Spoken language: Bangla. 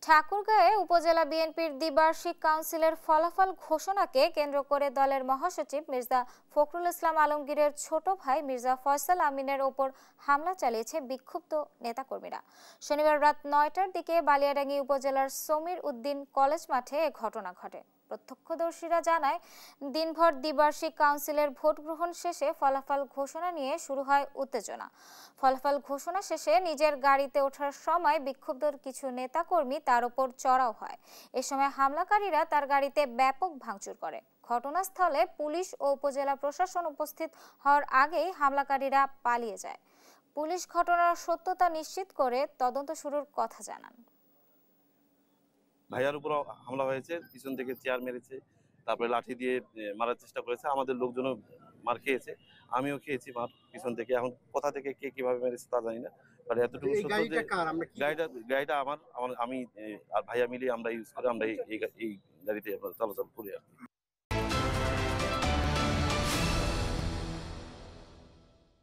ঠাকুরগাঁয়ে উপজেলা বিএনপির দ্বিবার্ষিক কাউন্সিলের ফলাফল ঘোষণাকে কেন্দ্র করে দলের মহাসচিব মির্জা ফখরুল ইসলাম আলমগীরের ছোট ভাই মির্জা ফয়সাল আমিনের ওপর হামলা চালিয়েছে বিক্ষুব্ধ নেতাকর্মীরা। শনিবার রাত ৯টার দিকে বালিয়াডাঙ্গি উপজেলার সমীর উদ্দিন কলেজ মাঠে এ ঘটনা ঘটে। প্রত্যক্ষদর্শীরা জানায়, দিনভর দ্বিবার্ষিক কাউন্সিলের ভোট গ্রহণ শেষে ফলাফল ঘোষণা নিয়ে শুরু হয় উত্তেজনা। ফলাফল ঘোষণা শেষে নিজের গাড়িতে ওঠার সময় বিক্ষুব্ধ কিছু নেতাকর্মী তার উপর চড়াও হয়। এ সময় হামলাকারীরা তার গাড়িতে ব্যাপক ভাঙচুর করে। ঘটনাস্থলে পুলিশ ও উপজেলা প্রশাসন উপস্থিত হওয়ার আগেই হামলাকারীরা পালিয়ে যায়। পুলিশ ঘটনার সত্যতা নিশ্চিত করে তদন্ত শুরুর কথা জানান। ভাইয়ার উপর হামলা হয়েছে, পিছন থেকে চেয়ার মেরেছে, তারপরে লাঠি দিয়ে মারার চেষ্টা করেছে। আমাদের লোকজনও মার খেয়েছে, আমিও খেয়েছি মার পিছন থেকে। এখন কোথা থেকে কে কিভাবে মেরেছে তা জানি না, বাট এতটুকু সত্য যে গাড়িটা আমার আমি আর ভাইয়া মিলিয়ে আমরা ইউজ করে আমরা এই গাড়িতে আমরা চলাচল করি আর কি।